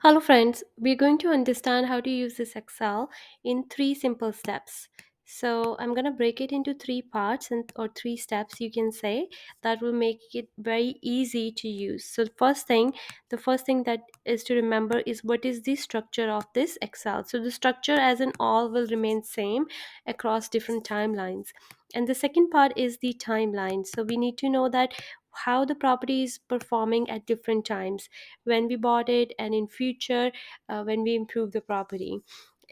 Hello friends, we're going to understand how to use this Excel in three simple steps. So I'm going to break it into three parts and or three steps you can say that will make it very easy to use. So the first thing that is to remember is what is the structure of this Excel. So the structure as in all will remain same across different timelines. And the second part is the timeline. So we need to know that how the property is performing at different times, when we bought it and in future, when we improve the property.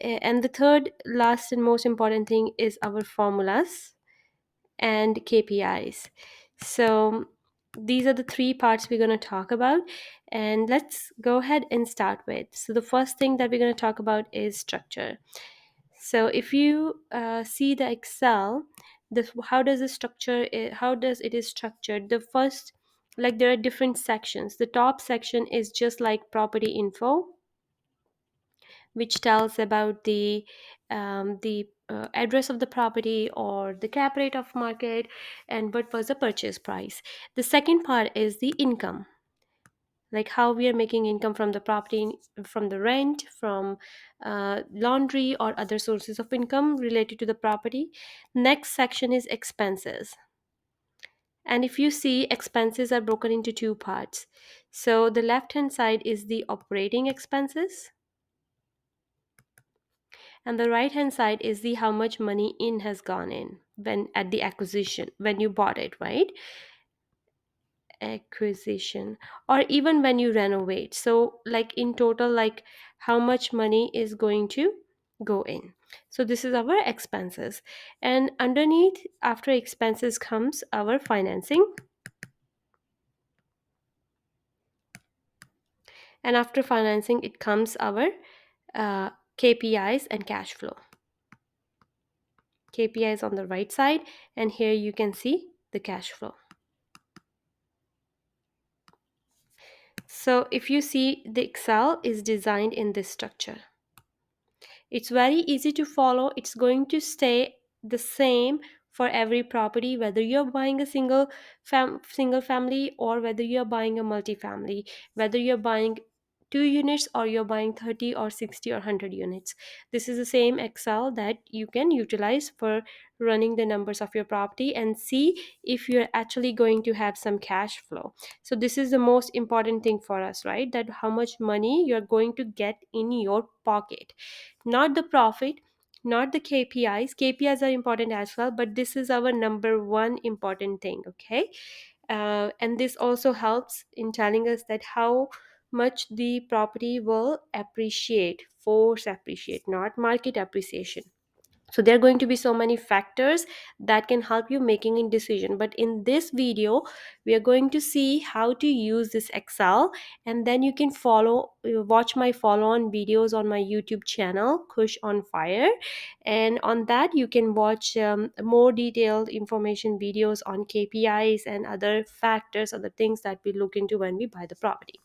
And the third last and most important thing is our formulas and KPIs. So these are the three parts we're going to talk about, and let's go ahead and start with. So the first thing that we're going to talk about is structure. So if you see the Excel, this how does the structure how does it is structured. The first, like, there are different sections. The top section is just like property info, which tells about the address of the property or the cap rate of market and what was the purchase price. The second part is the income, like how we are making income from the property, from the rent, from laundry or other sources of income related to the property. Next section is expenses, and if you see, expenses are broken into two parts. So the left hand side is the operating expenses, and the right hand side is the how much money in has gone in when at the acquisition, when you bought it, right? Acquisition, or even when you renovate. So like in total, like how much money is going to go in. So this is our expenses, and underneath, after expenses, comes our financing, and after financing it comes our uh, KPIs and cash flow. KPIs on the right side, and here you can see the cash flow. So if you see, the Excel is designed in this structure. It's very easy to follow. It's going to stay the same for every property, whether you're buying a single family or whether you're buying a multifamily, whether you're buying 2 units or you're buying 30 or 60 or 100 units. This is the same Excel that you can utilize for running the numbers of your property and see if you're actually going to have some cash flow. So this is the most important thing for us, right? That how much money you're going to get in your pocket, not the profit, not the KPIs. KPIs are important as well, but this is our number one important thing, okay? And this also helps in telling us that how much the property will appreciate, force appreciate, not market appreciation. So there are going to be so many factors that can help you making a decision, but in this video we are going to see how to use this Excel, and then you can watch my follow on videos on my YouTube channel Kush on Fire, and on that you can watch more detailed information videos on KPIs and other factors, other things that we look into when we buy the property.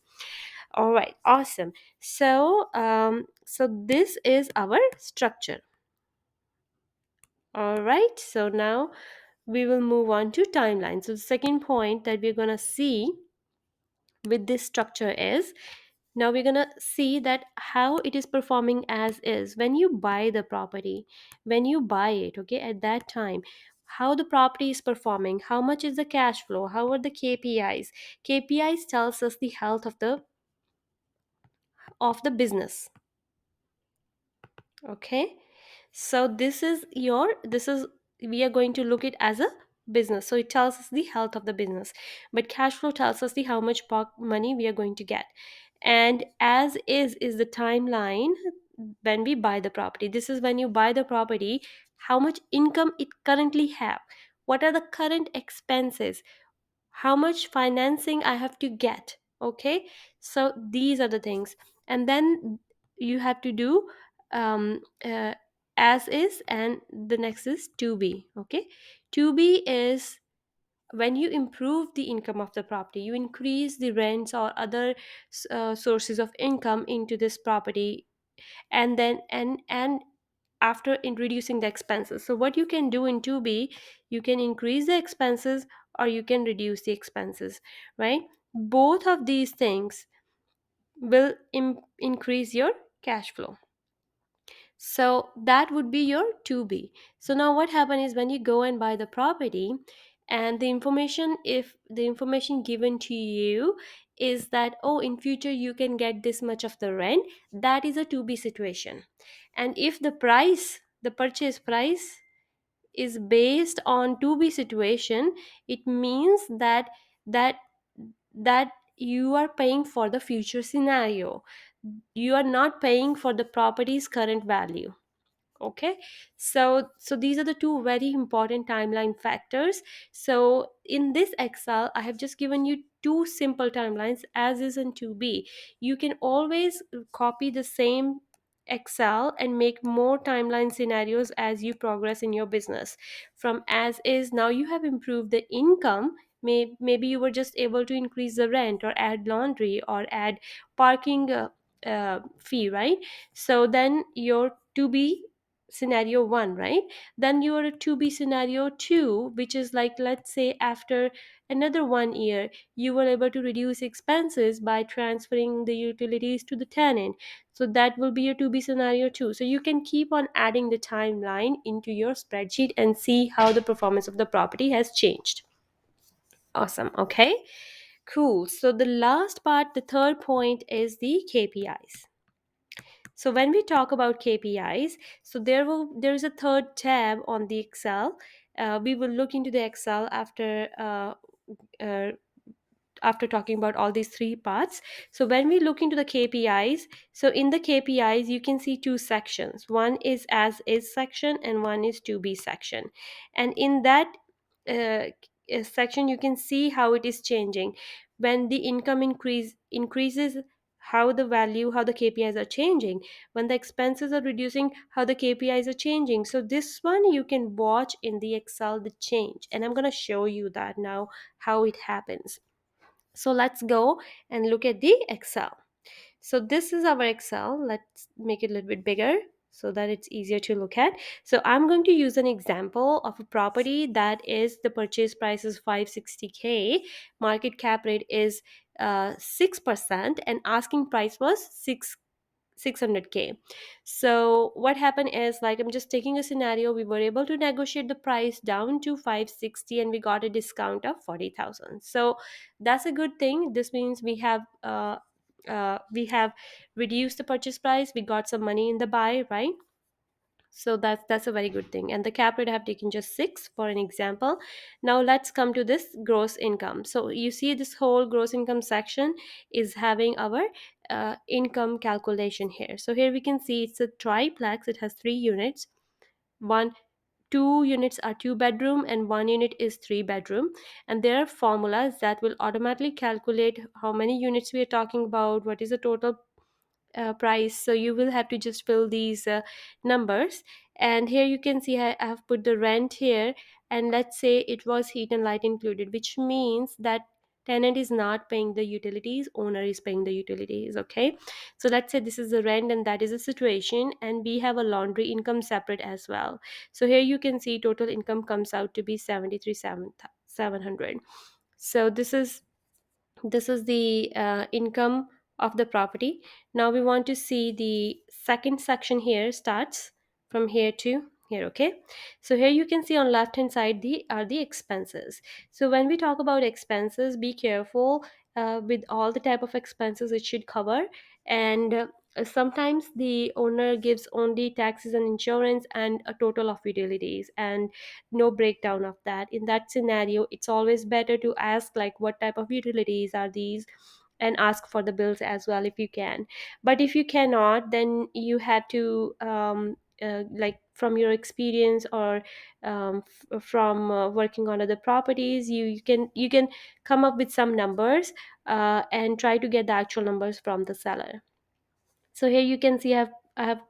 All right, awesome. So this is our structure. All right, so now we will move on to timeline. So the second point that we're going to see with this structure is, now we're going to see that how it is performing as is when you buy the property, when you buy it, okay, at that time, how the property is performing, how much is the cash flow, how are the KPIs tells us the health of the business. Okay, so this is we are going to look it as a business, so it tells us the health of the business, but cash flow tells us the how much money we are going to get. And as is the timeline when we buy the property. This is when you buy the property, how much income it currently have, what are the current expenses, how much financing I have to get. Okay, so these are the things. And then you have to do um, uh, as is, and the next is to be. Okay, to be is when you improve the income of the property, you increase the rents or other sources of income into this property, and then and after in reducing the expenses. So what you can do in 2b, you can increase the expenses or you can reduce the expenses, right? Both of these things, will increase your cash flow. So that would be your 2B. So now what happens is when you go and buy the property, and the information, if the information given to you is that, oh, in future you can get this much of the rent, that is a 2B situation. And if the price, the purchase price is based on 2B situation, it means that that you are paying for the future scenario. You are not paying for the property's current value. Okay, so these are the two very important timeline factors. So in this Excel I have just given you two simple timelines as is and to be. You can always copy the same Excel and make more timeline scenarios as you progress in your business. From as is, now you have improved the income. Maybe you were just able to increase the rent or add laundry or add parking fee, right? So then your to be scenario 1, right? Then your to be scenario 2, which is like, let's say after another 1 year you were able to reduce expenses by transferring the utilities to the tenant. So that will be your to be scenario 2. So you can keep on adding the timeline into your spreadsheet and see how the performance of the property has changed. Awesome. Okay, cool. So the last part, the third point, is the KPIs. So when we talk about KPIs, so there is a third tab on the Excel. We will look into the Excel uh, after talking about all these three parts. So when we look into the KPIs, so in the KPIs you can see two sections. One is as is section and one is to be section. And in that uh, section you can see how it is changing. When the income increases, how the value, how the KPIs are changing. When the expenses are reducing, how the KPIs are changing. So this one you can watch in the Excel, the change, and I'm going to show you that now how it happens. So let's go and look at the Excel. So this is our Excel. Let's make it a little bit bigger so that it's easier to look at. So I'm going to use an example of a property that is, the purchase price is 560K, market cap rate is 6%, and asking price was 600K. So what happened is, like, I'm just taking a scenario, we were able to negotiate the price down to 560 and we got a discount of 40,000. So that's a good thing. This means we have reduced the purchase price, we got some money in the buy, right? So that's a very good thing. And the cap rate I have taken just 6 for an example. Now let's come to this gross income. So you see this whole gross income section is having our income calculation here. So here we can see it's a triplex. It has 3 units. One, 2 units are 2 bedroom and 1 unit is 3 bedroom. And there are formulas that will automatically calculate how many units we are talking about, what is the total price. So you will have to just fill these numbers. And here you can see I have put the rent here, and let's say it was heat and light included, which means that tenant is not paying the utilities, owner is paying the utilities. Okay, so let's say this is the rent and that is the situation, and we have a laundry income separate as well. So here you can see total income comes out to be 700. So this is the income of the property. Now we want to see the second section. Here starts from here to here. Okay, so here you can see on left hand side the are the expenses. So when we talk about expenses, be careful with all the type of expenses it should cover. And sometimes the owner gives only taxes and insurance and a total of utilities and no breakdown of that. In that scenario, it's always better to ask like what type of utilities are these, and ask for the bills as well if you can. But if you cannot, then you have to like from your experience or from working on other properties, you can come up with some numbers and try to get the actual numbers from the seller. So here you can see I have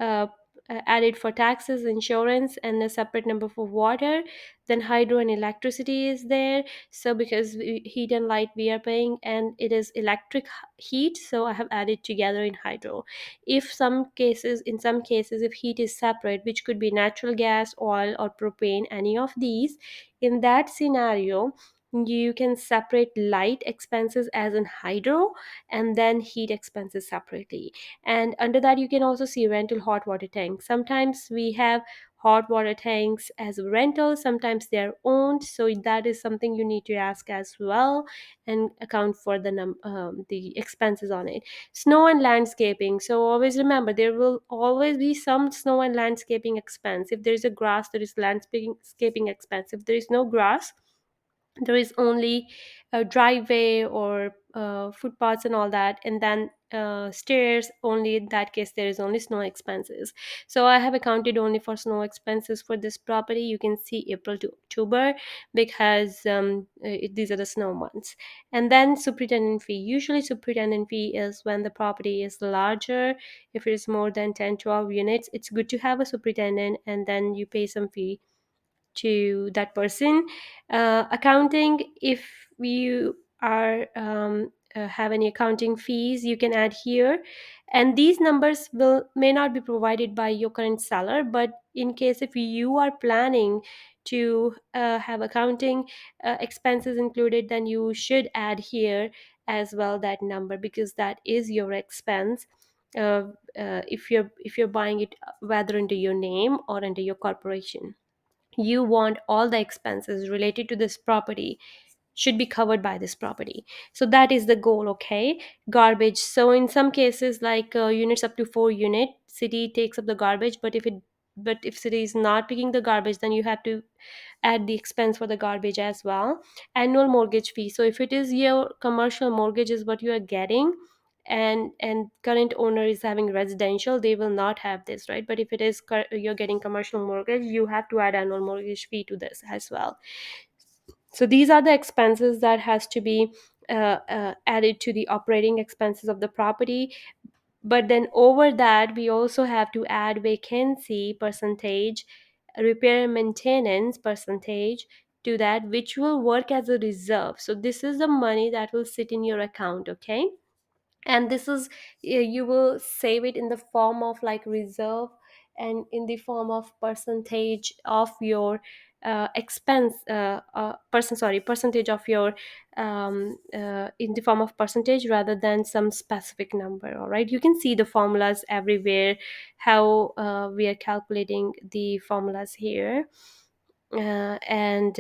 uh, added for taxes, insurance, and a separate number for water. Then hydro and electricity is there. So because heat and light we are paying, and it is electric heat, so I have added together in hydro. If some cases, in some cases, if heat is separate, which could be natural gas, oil, or propane, any of these, in that scenario You can separate light expenses as in hydro, and then heat expenses separately. And under that you can also see rental hot water tanks. Sometimes we have hot water tanks as a rental, sometimes they're owned, so that is something you need to ask as well, and account for the expenses on it. Snow and landscaping, so always remember there will always be some snow and landscaping expense. If there is a grass, there is landscaping expense. If there is no grass, there is only a driveway or footpaths and all that, and then stairs only. In that case there is only snow expenses. So I have accounted only for snow expenses for this property. You can see April to October, because these are the snow months. And then superintendent fee. Usually superintendent fee is when the property is larger. If it is more than 10-12 units, it's good to have a superintendent, and then you pay some fee to that person. Accounting, if you are have any accounting fees, you can add here, and these numbers will may not be provided by your current seller, but in case if you are planning to have accounting expenses included, then you should add here as well that number, because that is your expense. uh, if you're buying it whether under your name or under your corporation, you want all the expenses related to this property should be covered by this property. So that is the goal. Okay. Garbage, so in some cases like units up to 4 unit, city takes up the garbage, but if city is not picking the garbage, then you have to add the expense for the garbage as well. Annual mortgage fee, so if it is your commercial mortgage is what you are getting, and current owner is having residential, they will not have this, right? But if it is you're getting commercial mortgage, you have to add annual mortgage fee to this as well. So these are the expenses that has to be added to the operating expenses of the property. But then over that we also have to add vacancy percentage, repair and maintenance percentage to that, which will work as a reserve. So this is the money that will sit in your account. Okay. And this is you will save it in the form of like reserve, and in the form of percentage of your expense percentage of your in the form of percentage rather than some specific number. All right, you can see the formulas everywhere, how we are calculating the formulas here. And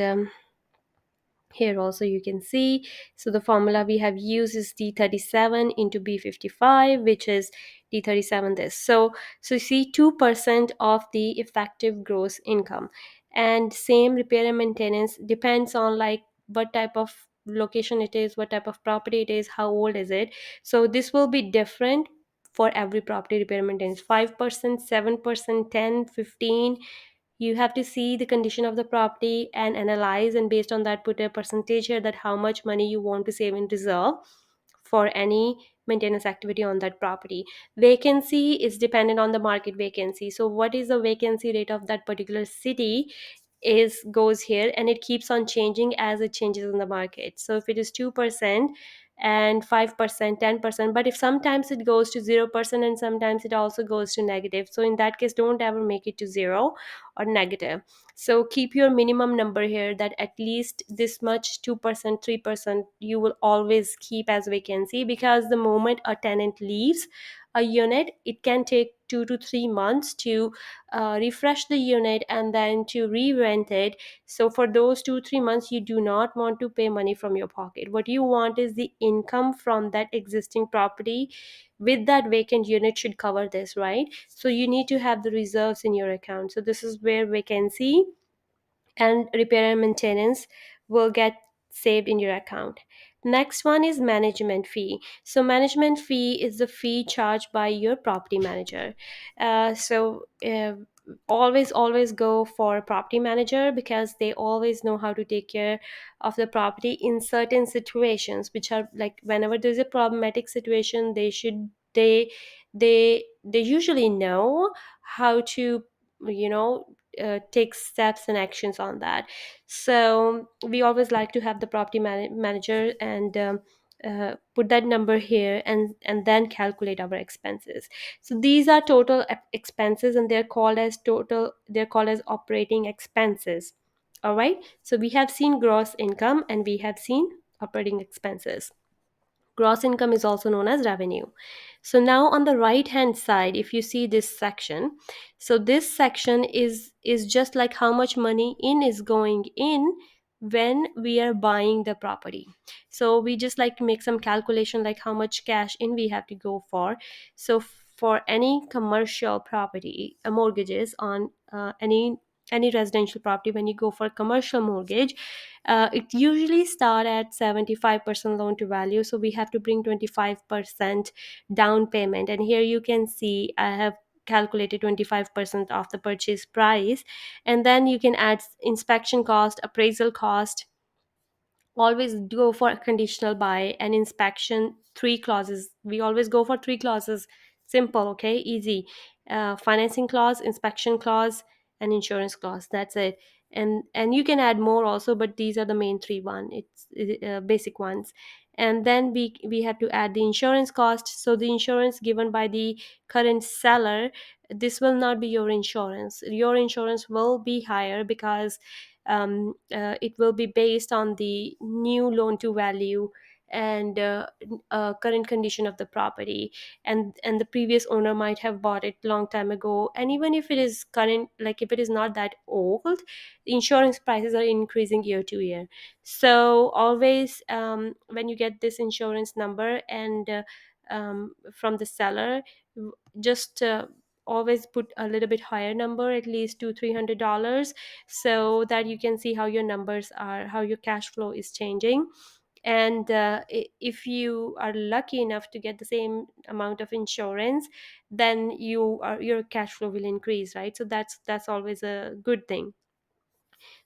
Here also you can see, so the formula we have used is D37 into B55, which is D37 this. So you see 2% of the effective gross income. And same repair and maintenance depends on like what type of location it is, what type of property it is, how old is it. So this will be different for every property. Repair and maintenance 5%, 7%, 10, 15. You have to see the condition of the property and analyze, and based on that put a percentage here that how much money you want to save in reserve for any maintenance activity on that property. Vacancy is dependent on the market vacancy, so what is the vacancy rate of that particular city is goes here, and it keeps on changing as it changes in the market. So if it is 2% and 5%, 10%, but if sometimes it goes to 0% and sometimes it also goes to negative, so in that case don't ever make it to 0 or negative. So keep your minimum number here, that at least this much, 2%, 3% you will always keep as vacancy, because the moment a tenant leaves a unit, it can take 2 to 3 months to refresh the unit and then to re-rent it. So for those 2 3 months you do not want to pay money from your pocket. What you want is the income from that existing property with that vacant unit should cover this, right? So you need to have the reserves in your account. So this is where vacancy and repair and maintenance will get saved in your account. Next one is management fee. So management fee is the fee charged by your property manager. Always go for a property manager, because they always know how to take care of the property in certain situations, which are like whenever there's a problematic situation, they usually know how to you know take steps and actions on that. So we always like to have the property manager and put that number here, and then calculate our expenses. So these are total expenses, and they're called as operating expenses. All right, so we have seen gross income and we have seen operating expenses. Gross income is also known as revenue. So now on the right hand side, if you see this section, so this section is just like how much money in is going in when we are buying the property. So we just like to make some calculation like how much cash in we have to go for. So for any commercial property, mortgages on any residential property, when you go for a commercial mortgage, it usually start at 75% loan to value, so we have to bring 25% down payment. And here you can see I have calculated 25% of the purchase price, and then you can add inspection cost, appraisal cost. Always go for a conditional buy and inspection, three clauses. We always go for three clauses. Simple, okay, easy. Financing clause, inspection clause, and insurance clause. That's it. And you can add more also, but these are the main three one. It's basic ones. And then we have to add the insurance cost. So the insurance given by the current seller, this will not be your insurance. Your insurance will be higher because it will be based on the new loan to value and current condition of the property, and the previous owner might have bought it long time ago. And even if it is current, like if it is not that old, the insurance prices are increasing year to year. So always, when you get this insurance number and from the seller, just always put a little bit higher number, at least $200-300, so that you can see how your numbers are, how your cash flow is changing. And if you are lucky enough to get the same amount of insurance, then your cash flow will increase, right? So that's always a good thing.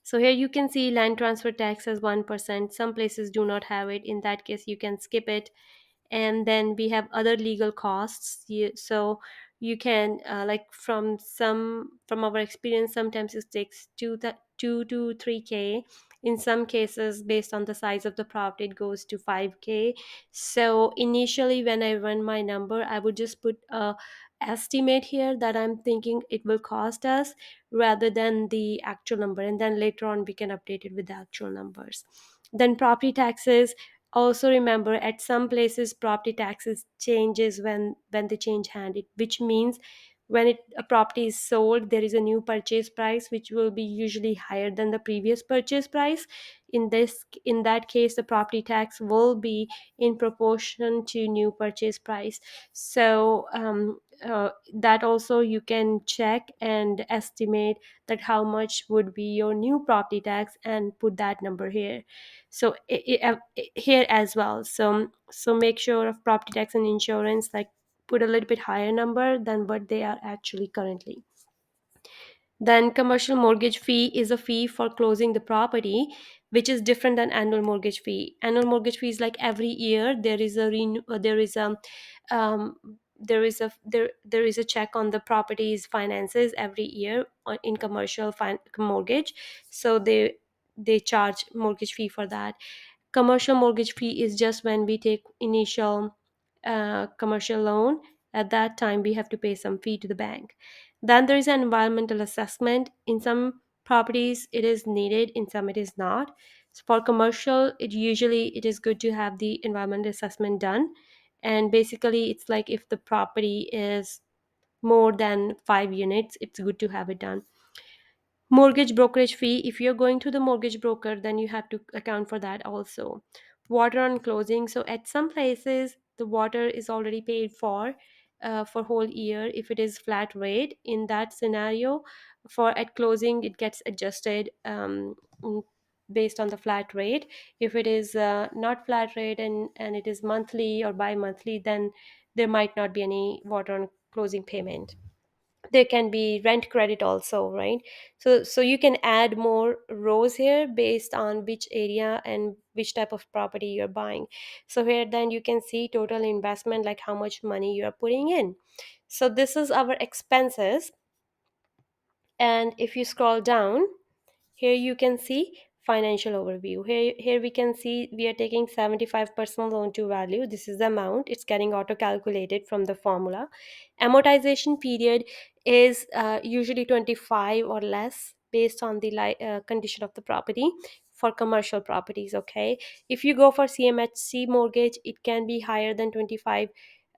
So here you can see land transfer tax as 1%. Some places do not have it. In that case, you can skip it. And then we have other legal costs. So you can like from our experience, sometimes it takes 2 to 3K. In some cases, based on the size of the property, it goes to 5K. So initially when I run my number, I would just put a estimate here that I'm thinking it will cost us, rather than the actual number, and then later on we can update it with the actual numbers. Then property taxes. Also remember, at some places property taxes changes when they change hand, which means when a property is sold, there is a new purchase price which will be usually higher than the previous purchase price. In that case, the property tax will be in proportion to new purchase price. So that also you can check and estimate that how much would be your new property tax and put that number here. So here as well. So make sure of property tax and insurance, like put a little bit higher number than what they are actually currently. Then commercial mortgage fee is a fee for closing the property, which is different than annual mortgage fee. Annual mortgage fee is like every year there is a um, there is a check on the property's finances every year in commercial mortgage. So they charge mortgage fee for that. Commercial mortgage fee is just when we take initial commercial loan. At that time we have to pay some fee to the bank. Then there is an environmental assessment. In some properties it is needed, in some it is not. So for commercial, it is good to have the environmental assessment done. And basically it's like if the property is more than 5 units, it's good to have it done. Mortgage brokerage fee. If you're going to the mortgage broker, then you have to account for that also. Water on closing. So at some places the water is already paid for whole year. If it is flat rate, in that scenario, for at closing it gets adjusted mm, based on the flat rate. If it is not flat rate and it is monthly or bi-monthly, then there might not be any water on closing payment. There can be rent credit also, right? So you can add more rows here based on which area and which type of property you're buying. So here then you can see total investment, like how much money you're putting in. So this is our expenses. And if you scroll down, here you can see financial overview. Here we can see we are taking 75% loan to value. This is the amount. It's getting auto calculated from the formula. Amortization period is usually 25 or less. based on the condition of the property for commercial properties. Okay, if you go for CMHC mortgage, it can be higher than 25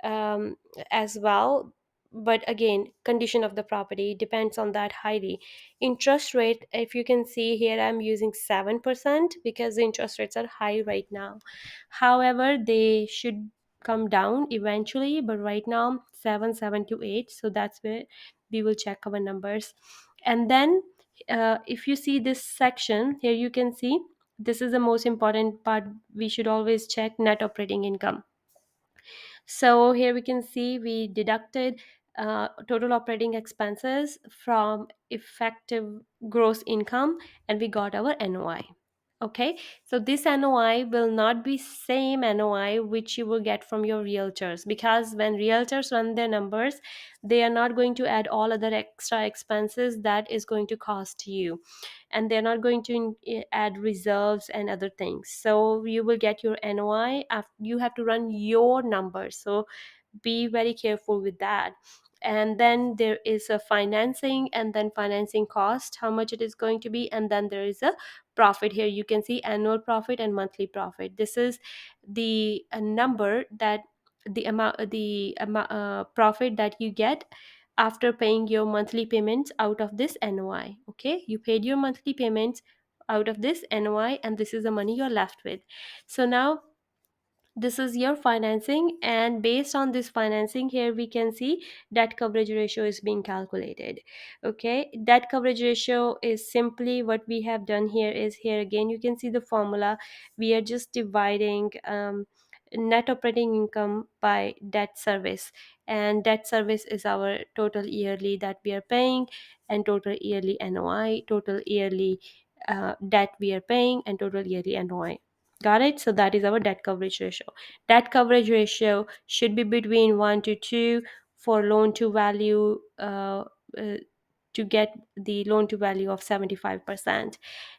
um, as well, but again, condition of the property depends on that highly. Interest rate, if you can see here, I'm using 7% because the interest rates are high right now. However, they should come down eventually, but right now 7 to 8, so that's where we will check our numbers. And then if you see this section here, you can see this is the most important part. We should always check net operating income. So here we can see we deducted total operating expenses from effective gross income, and we got our NOI. Okay, so this NOI will not be same NOI which you will get from your realtors, because when realtors run their numbers, they are not going to add all other extra expenses that is going to cost you, and they're not going to add reserves and other things. So you will get your NOI after you have to run your numbers. So be very careful with that. And then there is a financing, and then financing cost, how much it is going to be, and then there is a profit. Here you can see annual profit and monthly profit. This is the number that the profit that you get after paying your monthly payments out of this NOI. Okay, you paid your monthly payments out of this NOI, and this is the money you're left with. So now this is your financing, and based on this financing, here we can see debt coverage ratio is being calculated. Okay, debt coverage ratio is simply what we have done here is, here again you can see the formula. We are just dividing net operating income by debt service, and debt service is our total yearly that we are paying, and total yearly NOI, total yearly debt we are paying, and total yearly NOI. Got it? So that is our debt coverage ratio. Debt coverage ratio should be between 1 to 2 for loan to value, uh, to get the loan to value of 75%.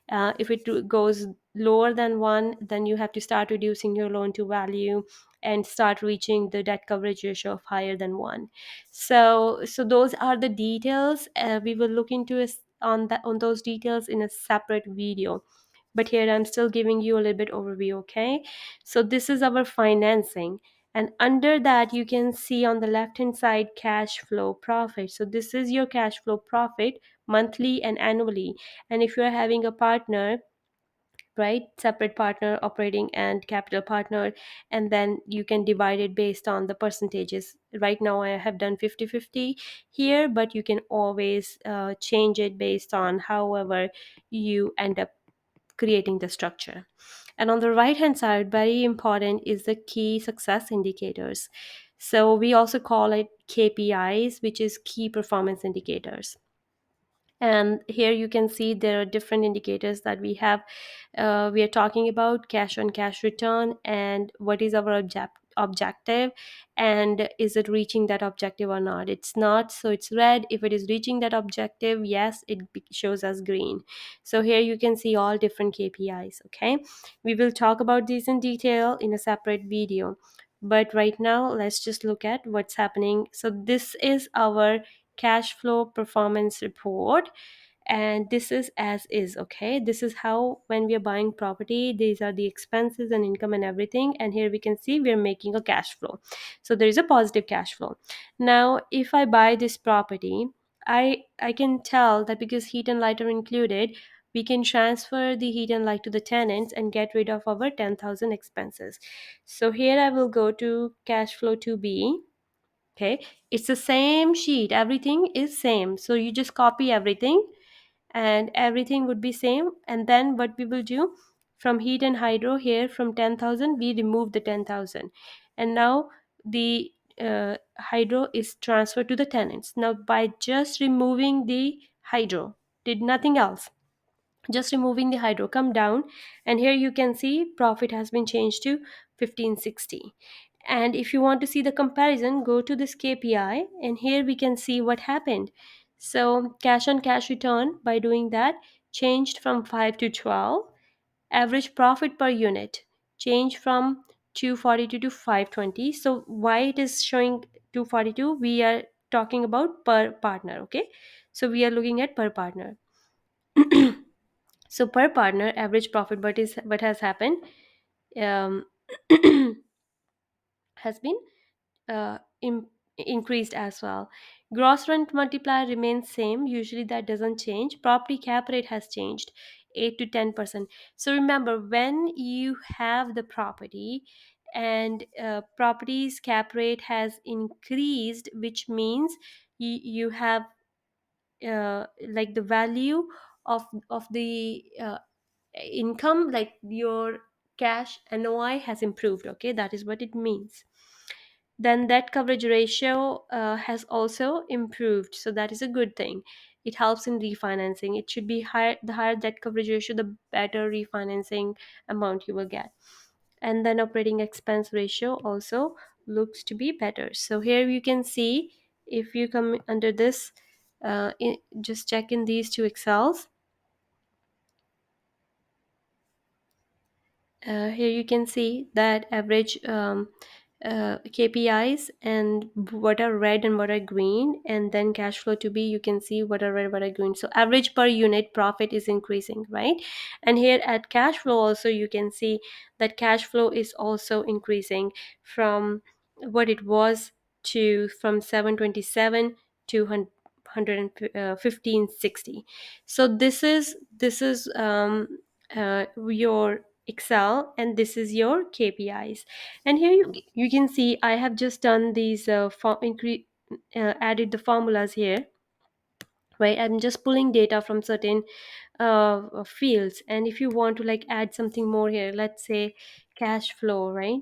If it goes lower than 1, then you have to start reducing your loan to value and start reaching the debt coverage ratio of higher than 1. So those are the details. We will look into on those details in a separate video, but here I'm still giving you a little bit overview. Okay, so this is our financing, and under that you can see on the left hand side cash flow profit. So this is your cash flow profit monthly and annually. And if you're having a partner, right, separate partner, operating and capital partner, and then you can divide it based on the percentages. Right now I have done 50-50 here, but you can always change it based on however you end up creating the structure. And on the right hand side, very important is the key success indicators. So we also call it KPIs, which is key performance indicators. And here you can see there are different indicators that we have. We are talking about cash on cash return, and what is our objective, and is it reaching that objective or not. It's not, so it's red. If it is reaching that objective, yes, it shows as green. So here you can see all different KPIs. Okay, we will talk about these in detail in a separate video, but right now let's just look at what's happening. So this is our cash flow performance report, and this is as is. Okay, this is how, when we are buying property, these are the expenses and income and everything, and here we can see we are making a cash flow. So there is a positive cash flow. Now if I buy this property, I can tell that because heat and light are included, we can transfer the heat and light to the tenants and get rid of our 10,000 expenses. So here I will go to cash flow to be. Okay, it's the same sheet, everything is same, so you just copy everything and everything would be same. And then what we will do, from heat and hydro, here from 10,000 we remove the 10,000, and now the hydro is transferred to the tenants. Now by just removing the hydro, did nothing else, just removing the hydro, come down, and here you can see profit has been changed to 1560. And if you want to see the comparison, go to this KPI, and here we can see what happened. So cash on cash return, by doing that, changed from 5 to 12. Average profit per unit changed from 242 to 520. So why it is showing 242, we are talking about per partner. Okay, so we are looking at per partner. So per partner average profit, what has happened, um, has been uh, im- increased as well. Gross rent multiplier remains same. Usually that doesn't change. Property cap rate has changed, 8 to 10%. So remember, when you have the property and property's cap rate has increased, which means you have like the value of the income, like your cash NOI has improved. Okay, that is what it means. Then debt coverage ratio has also improved, so that is a good thing. It helps in refinancing. It should be higher. The higher debt coverage ratio, the better refinancing amount you will get. And then operating expense ratio also looks to be better. So here you can see, if you come under this, just check in these two excels. Here you can see that average KPIs, and what are red and what are green, and then cash flow to be, you can see what are red, what are green. So average per unit profit is increasing, right? And here at cash flow also you can see that cash flow is also increasing from what it was, to from 727 to 1560. So this is your Excel, and this is your KPIs. And here you can see I have just done these added the formulas here, right? I'm just pulling data from certain fields, and if you want to like add something more here, let's say cash flow, right?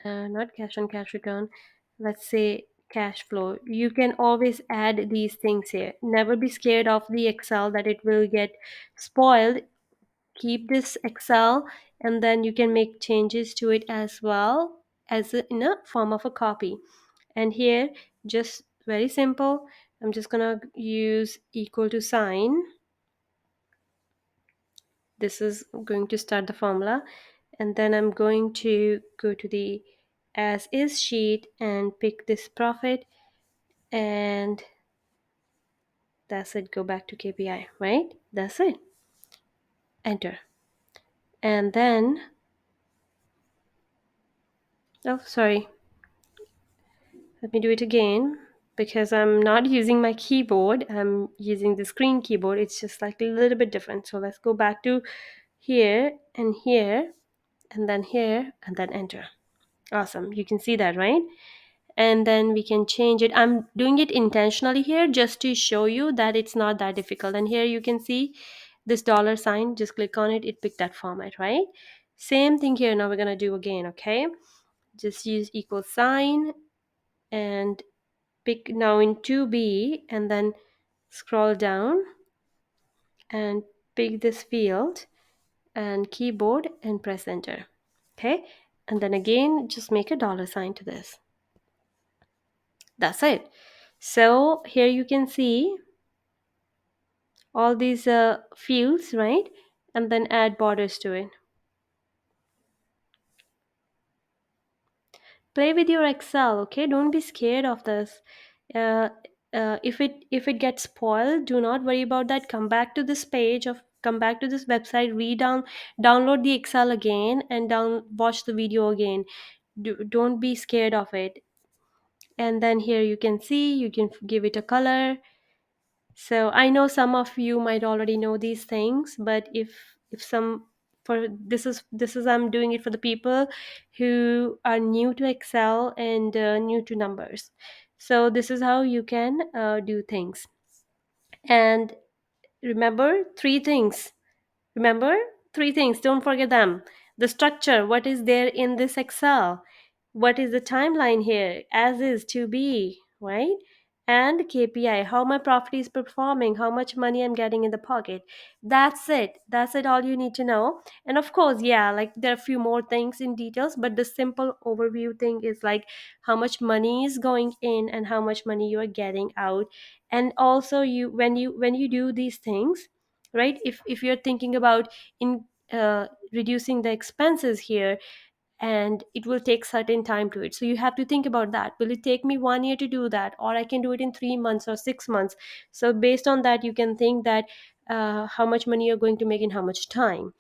Not cash on cash return, let's say cash flow, you can always add these things here. Never be scared of the Excel that it will get spoiled. Keep this Excel, and then you can make changes to it as well, in a form of a copy. And here, just very simple, I'm just gonna use equal to sign. This is going to start the formula, and then I'm going to go to the as is sheet and pick this profit, and that's it. Go back to KPI, right? That's it. Enter. And then, oh sorry, let me do it again, because I'm not using my keyboard. I'm using the screen keyboard. It's just like a little bit different. So let's go back to here and here, and then here, and then enter. Awesome. You can see that, right? And then we can change it. I'm doing it intentionally here just to show you that it's not that difficult. And here you can see this dollar sign. Just click on it. It picked that format, right? Same thing here. Now we're going to do again, okay? Just use equal sign and pick now in 2B, and then scroll down and pick this field and keyboard and press enter. Okay, and then again just make a dollar sign to this. That's it. So here you can see all these fields, right? And then add borders to it. Play with your Excel, okay? Don't be scared of this. uh, if it gets spoiled, do not worry about that. Come back to this website, download the Excel again, and watch the video again. Don't be scared of it. And then here you can see, you can give it a color. So I know some of you might already know these things, but if some, for this is I'm doing it for the people who are new to Excel and new to numbers. So this is how you can do things. And remember three things. Remember three things. Don't forget them. The structure. What is there in this Excel? What is the timeline here? As is, to be, right? And KPI, how my property is performing, how much money I'm getting in the pocket. That's it. That's it, all you need to know. And of course, yeah, like there are a few more things in details, but the simple overview thing is like how much money is going in and how much money you are getting out. And also, when you do these things, right? If you're thinking about in reducing the expenses here, and it will take certain time to it, so you have to think about that. Will it take me 1 year to do that, or I can do it in 3 months or 6 months? So based on that, you can think that how much money you're going to make in how much time.